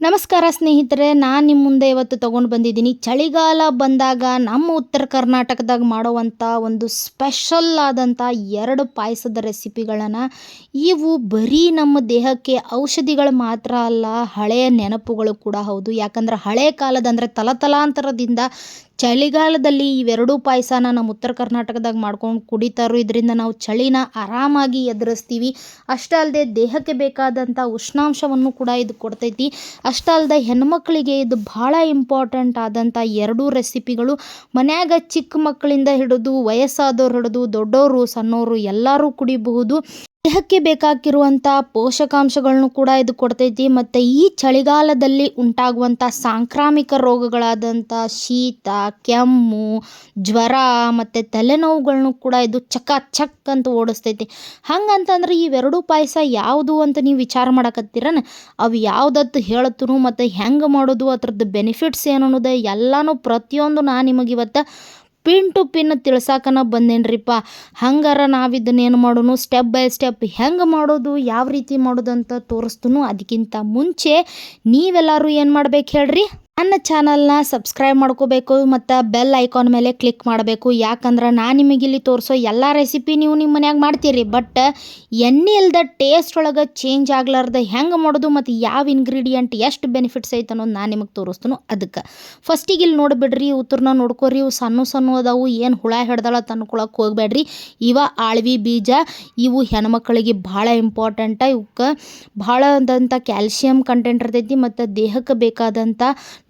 ನಮಸ್ಕಾರ ಸ್ನೇಹಿತರೆ, ನಾನು ನಿಮ್ಮ ಮುಂದೆ ಇವತ್ತು ತೊಗೊಂಡು ಬಂದಿದ್ದೀನಿ. ಚಳಿಗಾಲ ಬಂದಾಗ ನಮ್ಮ ಉತ್ತರ ಕರ್ನಾಟಕದಾಗ ಮಾಡುವಂಥ ಒಂದು ಸ್ಪೆಷಲ್ ಆದಂಥ 2 ಪಾಯಸದ ರೆಸಿಪಿಗಳನ್ನು. ಇವು ಬರೀ ನಮ್ಮ ದೇಹಕ್ಕೆ ಔಷಧಿಗಳು ಮಾತ್ರ ಅಲ್ಲ, ಹಳೆಯ ನೆನಪುಗಳು ಕೂಡ ಹೌದು. ಯಾಕಂದ್ರೆ ಹಳೆ ಕಾಲದ ಅಂದರೆ ತಲತಲಾಂತರದಿಂದ ಚಳಿಗಾಲದಲ್ಲಿ ಇವೆರಡೂ ಪಾಯಸನ ನಮ್ಮ ಉತ್ತರ ಕರ್ನಾಟಕದಾಗ ಮಾಡ್ಕೊಂಡು ಕುಡಿತಾರೋ. ಇದರಿಂದ ನಾವು ಚಳಿನ ಆರಾಮಾಗಿ ಎದುರಿಸ್ತೀವಿ. ಅಷ್ಟೇ ಅಲ್ಲದೆ ದೇಹಕ್ಕೆ ಬೇಕಾದಂಥ ಉಷ್ಣಾಂಶವನ್ನು ಕೂಡ ಇದು ಕೊಡ್ತೈತಿ. ಅಷ್ಟೇ ಅಲ್ಲದೆ ಹೆಣ್ಮಕ್ಳಿಗೆ ಇದು ಭಾಳ ಇಂಪಾರ್ಟೆಂಟ್ ಆದಂಥ 2 ರೆಸಿಪಿಗಳು. ಮನ್ಯಾಗ ಚಿಕ್ಕ ಮಕ್ಕಳಿಂದ ಹಿಡಿದು ವಯಸ್ಸಾದವ್ರು ಹಿಡಿದು ದೊಡ್ಡವರು ಸಣ್ಣವರು ಎಲ್ಲರೂ ಕುಡಿಬಹುದು. ದೇಹಕ್ಕೆ ಬೇಕಾಗಿರುವಂಥ ಪೋಷಕಾಂಶಗಳನ್ನು ಕೂಡ ಇದು ಕೊಡ್ತೈತಿ. ಮತ್ತು ಈ ಚಳಿಗಾಲದಲ್ಲಿ ಉಂಟಾಗುವಂಥ ಸಾಂಕ್ರಾಮಿಕ ರೋಗಗಳಾದಂಥ ಶೀತ, ಕೆಮ್ಮು, ಜ್ವರ ಮತ್ತು ತಲೆನೋವುಗಳನ್ನು ಕೂಡ ಇದು ಚಕ್ ಅಂತ ಓಡಿಸ್ತೈತಿ. ಹಂಗಂತಂದ್ರೆ ಇವೆರಡೂ ಪಾಯಸ ಯಾವುದು ಅಂತ ನೀವು ವಿಚಾರ ಮಾಡಕತ್ತೀರನ, ಅವು ಯಾವುದತ್ತು ಹೇಳತ್ತನು ಮತ್ತು ಹೆಂಗೆ ಮಾಡೋದು, ಅದ್ರದ್ದು ಬೆನಿಫಿಟ್ಸ್ ಏನು ಅನ್ನೋದು ಎಲ್ಲನೂ ಪ್ರತಿಯೊಂದು ನಾನು ನಿಮಗೆ ಇವತ್ತು ಪಿನ್ ಟು ಪಿನ್ ತಿಳ್ಸಾಕನ ಬಂದೇನ್ರಿಪ್ಪ. ಹಂಗಾರ ನಾವು ಇದನ್ನೇನು ಮಾಡೋನು, ಸ್ಟೆಪ್ ಬೈ ಸ್ಟೆಪ್ ಹೆಂಗೆ ಮಾಡೋದು, ಯಾವ ರೀತಿ ಮಾಡೋದು ಅಂತ ತೋರಿಸ್ತನು. ಅದಕ್ಕಿಂತ ಮುಂಚೆ ನೀವೆಲ್ಲರೂ ಏನು ಮಾಡ್ಬೇಕು ಹೇಳ್ರಿ, ನನ್ನ ಚಾನಲ್ನ ಸಬ್ಸ್ಕ್ರೈಬ್ ಮಾಡ್ಕೋಬೇಕು ಮತ್ತು ಬೆಲ್ ಐಕಾನ್ ಮೇಲೆ ಕ್ಲಿಕ್ ಮಾಡಬೇಕು. ಯಾಕಂದ್ರೆ ನಾನು ನಿಮಗಿಲ್ಲಿ ತೋರಿಸೋ ಎಲ್ಲ ರೆಸಿಪಿ ನೀವು ನಿಮ್ಮ ಮನ್ಯಾಗ ಮಾಡ್ತೀರಿ, ಬಟ್ ಎಣ್ಣೆ ಇಲ್ದ ಟೇಸ್ಟ್ ಒಳಗೆ ಚೇಂಜ್ ಆಗ್ಲಾರ್ದ ಹೆಂಗೆ ಮಾಡೋದು ಮತ್ತು ಯಾವ ಇಂಗ್ರೀಡಿಯೆಂಟ್ ಎಷ್ಟು ಬೆನಿಫಿಟ್ಸ್ ಐತೆ ಅನ್ನೋದು ನಾನು ನಿಮಗೆ ತೋರಿಸ್ತೀನಿ. ಅದಕ್ಕೆ ಫಸ್ಟಿಗೆ ಇಲ್ಲಿ ನೋಡಿಬಿಡ್ರಿ, ಉತ್ತರನ ನೋಡ್ಕೊರಿ. ಇವು ಸಣ್ಣ ಅದಾವು, ಏನು ಹುಳ ಹಿಡ್ದಾಳ ತಂದ್ಕೊಳಕ್ಕೆ ಹೋಗ್ಬೇಡ್ರಿ. ಇವ ಆಳ್ವಿ ಬೀಜ. ಇವು ಹೆಣ್ಮಕ್ಳಿಗೆ ಭಾಳ ಇಂಪಾರ್ಟೆಂಟ. ಇವಕ್ಕೆ ಭಾಳ ಆದಂಥ ಕ್ಯಾಲ್ಶಿಯಂ ಕಂಟೆಂಟ್ ಇರ್ತೈತಿ ಮತ್ತು ದೇಹಕ್ಕೆ ಬೇಕಾದಂಥ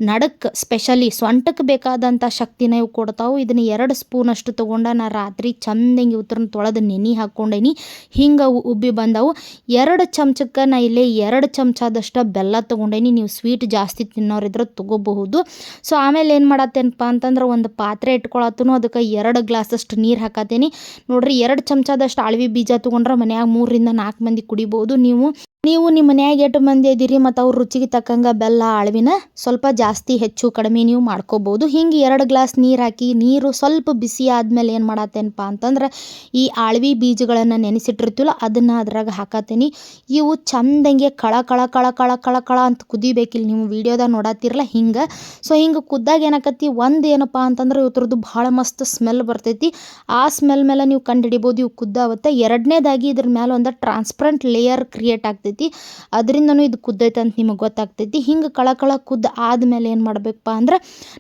ನಡಕ್ಕೆ ಸ್ಪೆಷಲಿ ಸೊಂಟಕ್ಕೆ ಬೇಕಾದಂಥ ಶಕ್ತಿನ ಇವು ಕೊಡ್ತಾವೆ. ಇದನ್ನು 2 ಸ್ಪೂನಷ್ಟು ತೊಗೊಂಡು ನಾನು ರಾತ್ರಿ ಚಂದಂಗೆ ಉತ್ತರನ ತೊಳೆದು ನೆನೆ ಹಾಕ್ಕೊಂಡೇನಿ. ಹಿಂಗೆ ಉಬ್ಬಿ ಬಂದವು. 2 ಚಮಚಕ್ಕೆ ನಾ ಇಲ್ಲೇ 2 ಚಮಚದಷ್ಟು ಬೆಲ್ಲ ತೊಗೊಂಡೇನಿ. ನೀವು ಸ್ವೀಟ್ ಜಾಸ್ತಿ ತಿನ್ನೋರಿದ್ರೆ ತೊಗೋಬಹುದು. ಸೊ ಆಮೇಲೆ ಏನು ಮಾಡತ್ತೇನಪ್ಪ ಅಂತಂದ್ರೆ ಒಂದು ಪಾತ್ರೆ ಇಟ್ಕೊಳತ್ತನು. ಅದಕ್ಕೆ 2 ಗ್ಲಾಸಷ್ಟು ನೀರು ಹಾಕತ್ತೇನಿ. ನೋಡ್ರಿ, 2 ಚಮಚದಷ್ಟು ಆಳ್ವಿ ಬೀಜ ತೊಗೊಂಡ್ರೆ ಮನ್ಯಾಗ 3 ರಿಂದ 4 ಮಂದಿ ಕುಡಿಬೋದು. ನೀವು ನಿಮ್ಮ ಮನ್ಯಾಗ ಎಷ್ಟು ಮಂದಿ ಇದ್ದೀರಿ ಮತ್ತು ಅವ್ರ ರುಚಿಗೆ ತಕ್ಕಂಗೆ ಬೆಲ್ಲ ಆಳ್ವಿನ ಸ್ವಲ್ಪ ಜಾಸ್ತಿ ಹೆಚ್ಚು ಕಡಿಮೆ ನೀವು ಮಾಡ್ಕೋಬೋದು. ಹಿಂಗೆ 2 ಗ್ಲಾಸ್ ನೀರು ಹಾಕಿ, ನೀರು ಸ್ವಲ್ಪ ಬಿಸಿ ಆದಮೇಲೆ ಏನು ಮಾಡತ್ತೇನಪ್ಪ ಅಂತಂದ್ರೆ ಈ ಆಳ್ವಿ ಬೀಜಗಳನ್ನು ನೆನೆಸಿಟ್ಟಿರ್ತೀವಲ್ಲ ಅದನ್ನು ಅದ್ರಾಗ ಹಾಕತ್ತೀನಿ. ಇವು ಚಂದಂಗೆ ಕಳ ಕಳ ಕಳ ಕಳ ಕಳ ಕಳ ಅಂತ ಕುದಿಬೇಕಿಲ್ಲ, ನೀವು ವಿಡಿಯೋದಾಗ ನೋಡತ್ತಿರಲ್ಲ ಹಿಂಗೆ. ಸೊ ಹಿಂಗೆ ಕುದ್ದಾಗ ಏನಾಕತಿ, ಒಂದು ಏನಪ್ಪ ಅಂತಂದ್ರೆ ಇವ್ರದ್ದು ಭಾಳ ಮಸ್ತ್ ಸ್ಮೆಲ್ ಬರ್ತೈತಿ. ಆ ಸ್ಮೆಲ್ ಮೇಲೆ ನೀವು ಕಂಡು ಹಿಡಿಬೋದು ಇವು ಕುದ್ದಾವತ್ತೆ. 2ನೇದಾಗಿ ಇದ್ರ ಮೇಲೆ ಒಂದು ಟ್ರಾನ್ಸ್ಪರೆಂಟ್ ಲೇಯರ್ ಕ್ರಿಯೇಟ್ ಆಗ್ತೈತಿ. ಅದರಿಂದನೂ ಇದು ಕುದ್ದೈತೆ ಅಂತ ನಿಮಗೆ ಗೊತ್ತಾಗ್ತೈತಿ. ಹಿಂಗೆ ಕಳ ಕುದ್ದು ಆದಮೇಲೆ ಏನು ಮಾಡಬೇಕಪ್ಪ ಅಂದ್ರೆ,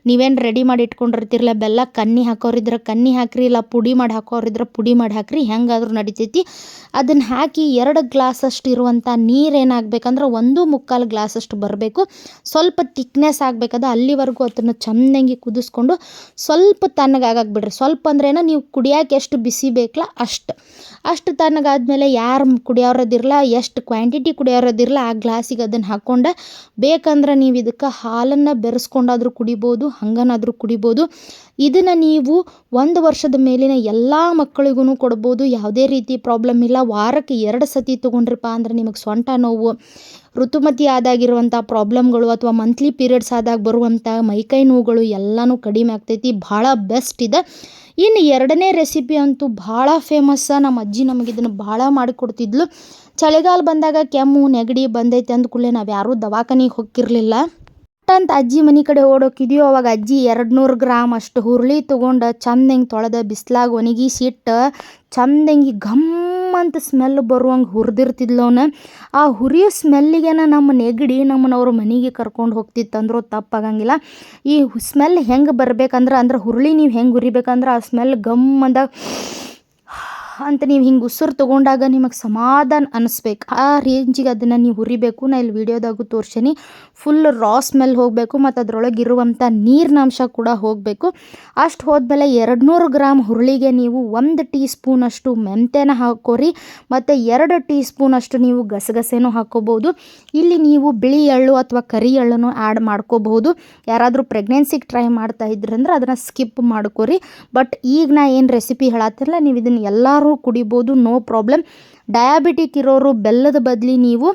ನೀವೇನು ರೆಡಿ ಮಾಡಿ ಇಟ್ಕೊಂಡಿರ್ತಿರಲ್ಲ ಬೆಲ್ಲ, ಕನ್ನಿ ಹಾಕೋರಿದ್ರೆ ಕನ್ನಿ ಹಾಕ್ರಿ, ಇಲ್ಲ ಪುಡಿ ಮಾಡಿ ಹಾಕೋರಿದ್ರೆ ಪುಡಿ ಮಾಡಿ ಹಾಕ್ರಿ, ಹೆಂಗಾದ್ರೂ ನಡಿತೈತಿ. ಅದನ್ನು ಹಾಕಿ 2 ಗ್ಲಾಸಷ್ಟು ಇರುವಂಥ ನೀರು ಏನಾಗಬೇಕಂದ್ರೆ 1.25 ಗ್ಲಾಸಷ್ಟು ಬರಬೇಕು. ಸ್ವಲ್ಪ ತಿಕ್ನೆಸ್ ಆಗಬೇಕದ, ಅಲ್ಲಿವರೆಗೂ ಅದನ್ನು ಚೆಂದಂಗೆ ಕುದಿಸ್ಕೊಂಡು ಸ್ವಲ್ಪ ತಣ್ಣಗಾಗಕ್ಕೆ ಬಿಡ್ರಿ. ಸ್ವಲ್ಪ ಅಂದ್ರೇನ, ನೀವು ಕುಡಿಯೋಕೆ ಎಷ್ಟು ಬಿಸಿ ಬೇಕಲ್ಲ ಅಷ್ಟು ತಣ್ಣಗಾದ್ಮೇಲೆ ಯಾರು ಕುಡಿಯೋರದಿರಲ್ಲ, ಎಷ್ಟು ಕ್ವಾಂಟಿಟಿ ಕುಡಿಯೋರದಿರಲ್ಲ ಆ ಗ್ಲಾಸಿಗೆ ಅದನ್ನು ಹಾಕ್ಕೊಂಡು, ಬೇಕಂದ್ರೆ ನೀವು ಇದಕ್ಕೆ ಹಾಲನ್ನು ಬೆರೆಸ್ಕೊಂಡಾದರೂ ಕುಡಿಬೋದು, ಹಂಗನಾದರೂ ಕುಡಿಬೋದು. ಇದನ್ನು ನೀವು 1 ವರ್ಷದ ಮೇಲಿನ ಎಲ್ಲ ಮಕ್ಕಳಿಗೂ ಕೊಡ್ಬೋದು, ಯಾವುದೇ ರೀತಿ ಪ್ರಾಬ್ಲಮ್ ಇಲ್ಲ. ವಾರಕ್ಕೆ 2 ಸತಿ ತೊಗೊಂಡ್ರಪ್ಪ ಅಂದ್ರೆ ನಿಮಗೆ ಸೊಂಟ ನೋವು, ಋತುಮತಿ ಆದಾಗಿರುವಂಥ ಪ್ರಾಬ್ಲಮ್ಗಳು ಅಥವಾ ಮಂತ್ಲಿ ಪೀರಿಯಡ್ಸ್ ಆದಾಗ ಬರುವಂಥ ಮೈಕೈ ನೋವುಗಳು ಎಲ್ಲನೂ ಕಡಿಮೆ ಆಗ್ತೈತಿ. ಭಾಳ ಬೆಸ್ಟ್ ಇದೆ. ಇನ್ನು 2ನೇ ರೆಸಿಪಿ ಅಂತೂ ಭಾಳ ಫೇಮಸ್ಸ. ನಮ್ಮ ಅಜ್ಜಿ ನಮಗೆ ಇದನ್ನು ಭಾಳ ಮಾಡಿಕೊಡ್ತಿದ್ಲು. ಚಳಿಗಾಲ ಬಂದಾಗ ಕೆಮ್ಮು ನೆಗಡಿ ಬಂದೈತೆ ಅಂದ ಕೂಡಲೇ ನಾವು ಯಾರೂ ದವಾಖಾನಿಗೆ ಹೋಗಿರಲಿಲ್ಲ ಅಂತ ಅಜ್ಜಿ ಮನೆ ಕಡೆ ಓಡೋಕಿದ್ಯೋ. ಅವಾಗ ಅಜ್ಜಿ 200 ಗ್ರಾಮ್ ಅಷ್ಟು ಹುರುಳಿ ತೊಗೊಂಡು ಚಂದಂಗೆ ತೊಳೆದ ಬಿಸ್ಲಾಗ ಒಣಗಿಸಿಟ್ಟು ಚಂದಂಗೆ ಘಮ್ ಅಂತ ಸ್ಮೆಲ್ ಬರುವಂಗೆ ಹುರಿದಿರ್ತಿದ್ಲವನ್ನ. ಆ ಹುರಿಯೋ ಸ್ಮೆಲ್ಲಿಗೆನ ನಮ್ಮ ನೆಗಡಿ ನಮ್ಮನ್ನ ಅವ್ರ ಮನೆಗೆ ಕರ್ಕೊಂಡು ಹೋಗ್ತಿತ್ತಂದ್ರೂ ತಪ್ಪಾಗಂಗಿಲ್ಲ. ಈ ಸ್ಮೆಲ್ ಹೆಂಗೆ ಬರ್ಬೇಕಂದ್ರೆ ಹುರುಳಿ ನೀವು ಹೆಂಗೆ ಹುರಿಬೇಕಂದ್ರೆ ಆ ಸ್ಮೆಲ್ ಗಮ್ ಅಂದಾಗ ಅಂತ ನೀವು ಹಿಂಗೆ ಉಸಿರು ತೊಗೊಂಡಾಗ ನಿಮಗೆ ಸಮಾಧಾನ ಅನ್ನಿಸ್ಬೇಕು. ಆ ರೇಂಜಿಗೆ ಅದನ್ನು ನೀವು ಹುರಿಬೇಕು. ನಾ ಇಲ್ಲಿ ವಿಡಿಯೋದಾಗೂ ತೋರ್ಸೀನಿ. ಫುಲ್ ರಾ ಸ್ಮೆಲ್ ಹೋಗಬೇಕು ಮತ್ತು ಅದರೊಳಗೆ ಇರುವಂಥ ನೀರಿನಾಂಶ ಕೂಡ ಹೋಗಬೇಕು. ಅಷ್ಟು ಹೋದ್ಮೇಲೆ 200 ಗ್ರಾಮ್ ಹುರುಳಿಗೆ ನೀವು 1 ಟೀ ಸ್ಪೂನಷ್ಟು ಮೆಂತ್ಯನ ಹಾಕೋರಿ ಮತ್ತು 2 ಟೀ ಸ್ಪೂನಷ್ಟು ನೀವು ಗಸಗಸೆನೂ ಹಾಕ್ಕೋಬೋದು. ಇಲ್ಲಿ ನೀವು ಬಿಳಿ ಎಳ್ಳು ಅಥವಾ ಕರಿ ಎಳ್ಳನ್ನು ಆ್ಯಡ್ ಮಾಡ್ಕೋಬಹುದು. ಯಾರಾದರೂ ಪ್ರೆಗ್ನೆನ್ಸಿಗೆ ಟ್ರೈ ಮಾಡ್ತಾ ಇದ್ರಂದ್ರೆ ಅದನ್ನು ಸ್ಕಿಪ್ ಮಾಡ್ಕೋರಿ. ಬಟ್ ಈಗ ನಾ ಏನು ರೆಸಿಪಿ ಹೇಳತ್ತಿರಲ್ಲ, ನೀವು ಇದನ್ನು ಎಲ್ಲರೂ ಕುಡಿಬೋದು, ನೋ ಪ್ರಾಬ್ಲಮ್. ಡಯಾಬಿಟಿಕ್ ಇರೋರು ಬೆಲ್ಲದ ಬದಲಿ ನೀವು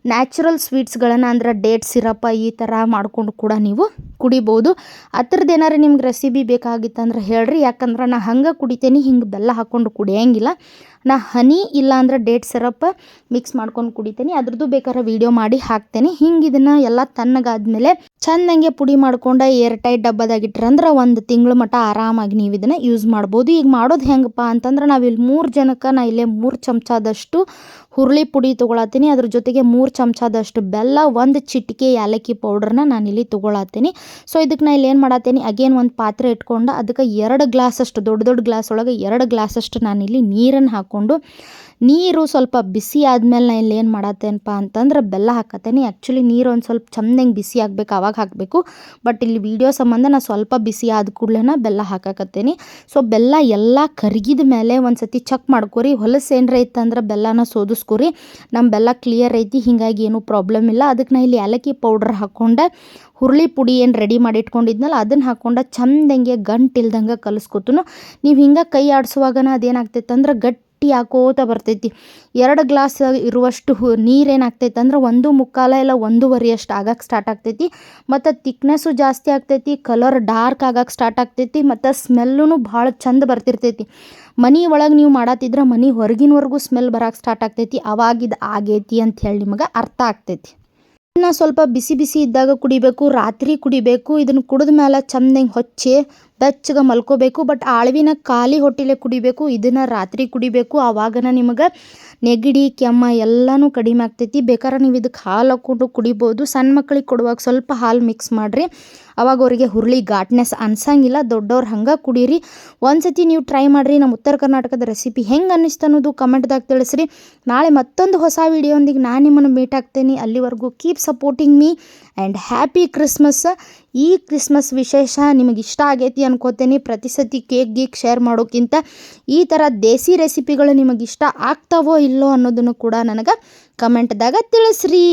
ನ್ಯಾಚುರಲ್ ಸ್ವೀಟ್ಸ್ಗಳನ್ನು ಅಂದರೆ ಡೇಟ್ ಸಿರಪ ಈ ಥರ ಮಾಡ್ಕೊಂಡು ಕೂಡ ನೀವು ಕುಡಿಬೋದು. ಅದ್ರದ್ದು ಏನಾರು ನಿಮ್ಗೆ ರೆಸಿಪಿ ಬೇಕಾಗಿತ್ತಂದ್ರೆ ಹೇಳ್ರಿ, ಯಾಕಂದ್ರೆ ನಾ ಹಂಗೆ ಕುಡಿತೇನೆ, ಹಿಂಗೆ ಬೆಲ್ಲ ಹಾಕ್ಕೊಂಡು ಕುಡಿಯೋಂಗಿಲ್ಲ. ನಾ ಹನಿ ಇಲ್ಲ ಅಂದ್ರೆ ಡೇಟ್ ಸಿರಪ್ ಮಿಕ್ಸ್ ಮಾಡ್ಕೊಂಡು ಕುಡಿತೇನೆ. ಅದ್ರದ್ದು ಬೇಕಾದ್ರೆ ವೀಡಿಯೋ ಮಾಡಿ ಹಾಕ್ತೇನೆ. ಹಿಂಗೆ ಇದನ್ನು ಎಲ್ಲ ತಣ್ಣಗಾದ್ಮೇಲೆ ಚೆಂದಂಗೆ ಪುಡಿ ಮಾಡ್ಕೊಂಡು ಏರ್ ಟೈಟ್ ಡಬ್ಬದಾಗಿಟ್ರಂದ್ರೆ 1 ತಿಂಗಳು ಮಟ್ಟ ಆರಾಮಾಗಿ ನೀವು ಇದನ್ನು ಯೂಸ್ ಮಾಡ್ಬೋದು. ಈಗ ಮಾಡೋದು ಹೆಂಗಪ್ಪ ಅಂತಂದ್ರೆ ನಾವಿಲ್ಲಿ 3 ಜನಕ್ಕೆ ನಾ ಇಲ್ಲೇ 3 ಚಮಚದಷ್ಟು ಹುರುಳಿ ಪುಡಿ ತೊಗೊಳತ್ತೀನಿ. ಅದ್ರ ಜೊತೆಗೆ 3 ಚಮಚದಷ್ಟು ಬೆಲ್ಲ, 1 ಚಿಟಿಕೆ ಏಲಕ್ಕಿ ಪೌಡ್ರನ್ನ ನಾನಿಲ್ಲಿ ತೊಗೊಳತ್ತೀನಿ. ಸೊ ಇದಕ್ಕೆ ನಾ ಇಲ್ಲಿ ಏನು ಮಾಡತ್ತೀನಿ, ಅಗೇನ್ ಒಂದು ಪಾತ್ರೆ ಇಟ್ಕೊಂಡು ಅದಕ್ಕೆ 2 ಗ್ಲಾಸಷ್ಟು ದೊಡ್ಡ ಗ್ಲಾಸ್ ಒಳಗೆ 2 ಗ್ಲಾಸಷ್ಟು ನಾನಿಲ್ಲಿ ನೀರನ್ನು ಹಾಕ್ಕೊಂಡು, ನೀರು ಸ್ವಲ್ಪ ಬಿಸಿ ಆದಮೇಲೆ ನಾ ಇಲ್ಲಿ ಏನು ಮಾಡತ್ತೇನಪ್ಪ ಅಂತಂದ್ರೆ ಬೆಲ್ಲ ಹಾಕತ್ತೇನೆ. ಆ್ಯಕ್ಚುಲಿ ನೀರು ಒಂದು ಸ್ವಲ್ಪ ಚಂದಂಗೆ ಬಿಸಿ ಆಗಬೇಕು, ಆವಾಗ ಹಾಕಬೇಕು. ಬಟ್ ಇಲ್ಲಿ ವಿಡಿಯೋ ಸಂಬಂಧ ನಾ ಸ್ವಲ್ಪ ಬಿಸಿ ಆದ ಕೂಡಲೇ ಬೆಲ್ಲ ಹಾಕಕತ್ತೇನೆ. ಸೊ ಬೆಲ್ಲ ಎಲ್ಲ ಕರಗಿದ ಮೇಲೆ ಒಂದು ಸತಿ ಚೆಕ್ ಮಾಡ್ಕೊರಿ. ಹೊಲಸು ಏನರ ಇತ್ತಂದ್ರೆ ಬೆಲ್ಲನ ಸೋದಿಸ್ಕೊರಿ. ನಮ್ಮ ಬೆಲ್ಲ ಕ್ಲಿಯರ್ ಐತಿ, ಹೀಗಾಗಿ ಏನೂ ಪ್ರಾಬ್ಲಮ್ ಇಲ್ಲ. ಅದಕ್ಕೆ ನಾ ಇಲ್ಲಿ ಏಲಕ್ಕಿ ಪೌಡ್ರ್ ಹಾಕ್ಕೊಂಡೆ ಹುರುಳಿ ಪುಡಿ ಏನು ರೆಡಿ ಮಾಡಿ ಇಟ್ಕೊಂಡಿದ್ನಲ್ಲ ಅದನ್ನು ಹಾಕ್ಕೊಂಡು ಚಂದಂಗೆ ಗಂಟಿಲ್ದಂಗೆ ಕಲಿಸ್ಕೊತನು. ನೀವು ಹಿಂಗೆ ಕೈ ಆಡಿಸುವಾಗನ ಅದೇನಾಗ್ತೈತೆ ಅಂದ್ರೆ ಗಟ್ಟಿ ಹಾಕೋತ ಬರ್ತೈತಿ. 2 ಗ್ಲಾಸ್ ಇರುವಷ್ಟು ನೀರೇನಾಗ್ತೈತೆ ಅಂದ್ರೆ 1.25 ಇಲ್ಲ 1.25 ಅಷ್ಟು ಆಗಕ್ಕೆ ಸ್ಟಾರ್ಟ್ ಆಗ್ತೈತಿ. ಮತ್ತು ತಿಕ್ನೆಸ್ಸು ಜಾಸ್ತಿ ಆಗ್ತೈತಿ, ಕಲರ್ ಡಾರ್ಕ್ ಆಗಕ್ಕೆ ಸ್ಟಾರ್ಟ್ ಆಗ್ತೈತಿ, ಮತ್ತು ಸ್ಮೆಲ್ಲೂ ಭಾಳ ಚಂದ ಬರ್ತಿರ್ತೈತಿ. ಮನೆ ಒಳಗೆ ನೀವು ಮಾಡತ್ತಿದ್ರೆ ಮನೆ ಹೊರಗಿನವರೆಗೂ ಸ್ಮೆಲ್ ಬರೋಕ್ಕೆ ಸ್ಟಾರ್ಟ್ ಆಗ್ತೈತಿ. ಅವಾಗಿದು ಆಗೈತಿ ಅಂತ ಹೇಳಿ ನಿಮಗೆ ಅರ್ಥ ಆಗ್ತೈತಿ. ಇದನ್ನು ಸ್ವಲ್ಪ ಬಿಸಿ ಬಿಸಿ ಇದ್ದಾಗ ಕುಡಿಬೇಕು, ರಾತ್ರಿ ಕುಡಿಬೇಕು. ಇದನ್ನು ಕುಡಿದ ಮೇಲೆ ಚಂದಂಗೆ ಹೊಚ್ಚಿ ಬೆಚ್ಚಗೆ ಮಲ್ಕೋಬೇಕು. ಬಟ್ ಆಳ್ವಿನ ಖಾಲಿ ಹೊಟ್ಟೆಲೆ ಕುಡಿಬೇಕು. ಇದನ್ನು ರಾತ್ರಿ ಕುಡಿಬೇಕು. ಆವಾಗನ ನಿಮಗೆ ನೆಗಡಿ ಕೆಮ್ಮ ಎಲ್ಲನೂ ಕಡಿಮೆ ಆಗ್ತೈತಿ. ಬೇಕಾದ್ರೆ ನೀವು ಇದಕ್ಕೆ ಹಾಲು ಹಾಕ್ಕೊಂಡು ಕುಡಿಬೋದು. ಸಣ್ಣ ಮಕ್ಳಿಗೆ ಕೊಡುವಾಗ ಸ್ವಲ್ಪ ಹಾಲು ಮಿಕ್ಸ್ ಮಾಡಿರಿ, ಅವಾಗ ಅವರಿಗೆ ಹುರುಳಿ ಘಾಟ್ನೆಸ್ ಅನ್ಸಂಗಿಲ್ಲ. ದೊಡ್ಡವ್ರು ಹಂಗೆ ಕುಡೀರಿ. ಒಂದು ಸತಿ ನೀವು ಟ್ರೈ ಮಾಡಿರಿ. ನಮ್ಮ ಉತ್ತರ ಕರ್ನಾಟಕದ ರೆಸಿಪಿ ಹೆಂಗೆ ಅನ್ನಿಸ್ತು ಅನ್ನೋದು ಕಮೆಂಟ್ದಾಗ ತಿಳಿಸ್ರಿ. ನಾಳೆ ಮತ್ತೊಂದು ಹೊಸ ವಿಡಿಯೋಂದಿಗೆ ನಾನು ನಿಮ್ಮನ್ನು ಮೀಟ್ ಆಗ್ತೇನೆ. ಅಲ್ಲಿವರೆಗೂ keep supporting me and happy Christmas. ಈ ಕ್ರಿಸ್ಮಸ್ ವಿಶೇಷ ನಿಮಗೆ ಇಷ್ಟ ಆಗೈತಿ ಅನ್ಕೋತೇನೆ. ಪ್ರತಿ ಸತಿ ಕೇಕ್ ಶೇರ್ ಮಾಡೋಕ್ಕಿಂತ ಈ ಥರ ದೇಸಿ ರೆಸಿಪಿಗಳು ನಿಮಗೆ ಇಷ್ಟ ಆಗ್ತಾವೋ ಇಲ್ಲೋ ಅನ್ನೋದನ್ನು ಕೂಡ ನನಗೆ ಕಮೆಂಟ್ದಾಗ ತಿಳಿಸ್ರಿ.